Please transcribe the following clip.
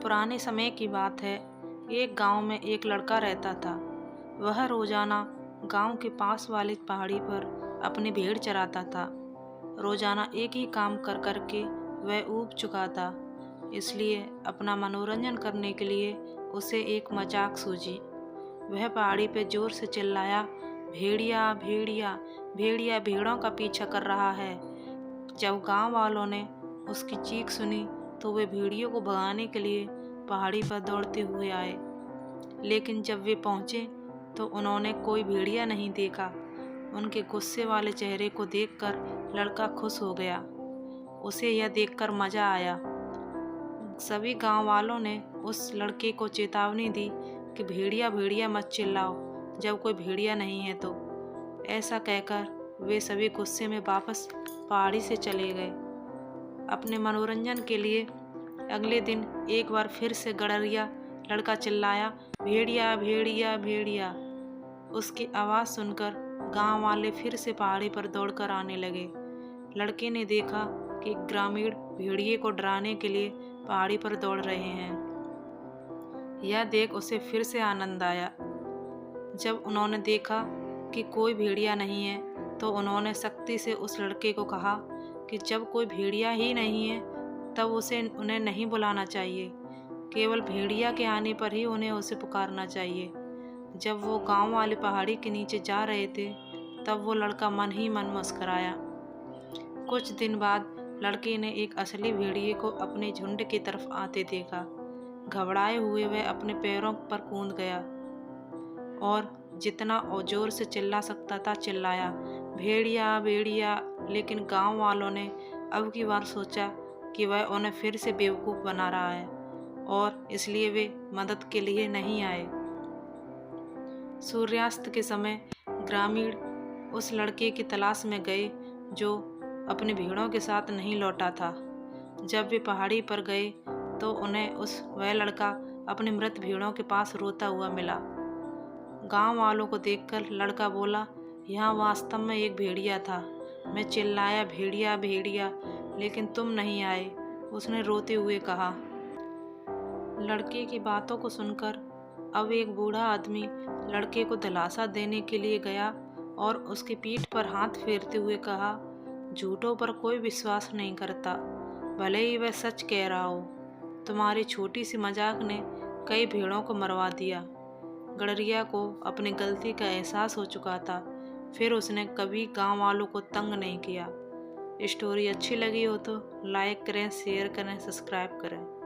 पुराने समय की बात है। एक गांव में एक लड़का रहता था। वह रोजाना गांव के पास वाली पहाड़ी पर अपनी भेड़ चराता था। रोजाना एक ही काम कर कर के वह ऊब चुका था। इसलिए अपना मनोरंजन करने के लिए उसे एक मजाक सूझी। वह पहाड़ी पे जोर से चिल्लाया, भेड़िया भेड़िया भेड़िया भेड़ों का पीछा कर रहा है। जब गांव वालों ने उसकी चीख सुनी तो वे भेड़ियों को भगाने के लिए पहाड़ी पर दौड़ते हुए आए। लेकिन जब वे पहुंचे तो उन्होंने कोई भेड़िया नहीं देखा। उनके गुस्से वाले चेहरे को देखकर लड़का खुश हो गया। उसे यह देखकर मजा आया। सभी गांव वालों ने उस लड़के को चेतावनी दी कि भेड़िया भेड़िया मत चिल्लाओ जब कोई भेड़िया नहीं है तो। ऐसा कहकर वे सभी गुस्से में वापस पहाड़ी से चले गए। अपने मनोरंजन के लिए अगले दिन एक बार फिर से गड़रिया लड़का चिल्लाया, भेड़िया भेड़िया भेड़िया। उसकी आवाज़ सुनकर गांव वाले फिर से पहाड़ी पर दौड़कर आने लगे। लड़के ने देखा कि ग्रामीण भेड़िए को डराने के लिए पहाड़ी पर दौड़ रहे हैं। यह देख उसे फिर से आनंद आया। जब उन्होंने देखा कि कोई भेड़िया नहीं है तो उन्होंने सख्ती से उस लड़के को कहा कि जब कोई भेड़िया ही नहीं है तब उन्हें नहीं बुलाना चाहिए। केवल भेड़िया के आने पर ही उन्हें उसे पुकारना चाहिए। जब वो गांव वाली पहाड़ी के नीचे जा रहे थे तब वो लड़का मन ही मन मुस्कराया। कुछ दिन बाद लड़के ने एक असली भेड़िए को अपने झुंड की तरफ आते देखा। घबराए हुए वह अपने पैरों पर कूद गया और जितना जोर से चिल्ला सकता था चिल्लाया, भेड़िया भेड़िया। लेकिन गांव वालों ने अब की बार सोचा कि वह उन्हें फिर से बेवकूफ़ बना रहा है और इसलिए वे मदद के लिए नहीं आए। सूर्यास्त के समय ग्रामीण उस लड़के की तलाश में गए जो अपनी भेड़ों के साथ नहीं लौटा था। जब वे पहाड़ी पर गए तो उन्हें वह लड़का अपनी मृत भेड़ों के पास रोता हुआ मिला। गांव वालों को देखकर लड़का बोला, यहाँ वास्तव में एक भेड़िया था। मैं चिल्लाया, भेड़िया भेड़िया, लेकिन तुम नहीं आए, उसने रोते हुए कहा। लड़के की बातों को सुनकर अब एक बूढ़ा आदमी लड़के को दिलासा देने के लिए गया और उसकी पीठ पर हाथ फेरते हुए कहा, झूठों पर कोई विश्वास नहीं करता, भले ही वह सच कह रहा हो। तुम्हारी छोटी सी मजाक ने कई भेड़ों को मरवा दिया। गड़रिया को अपनी गलती का एहसास हो चुका था। फिर उसने कभी गांव वालों को तंग नहीं किया। स्टोरी अच्छी लगी हो तो लाइक करें, शेयर करें, सब्सक्राइब करें।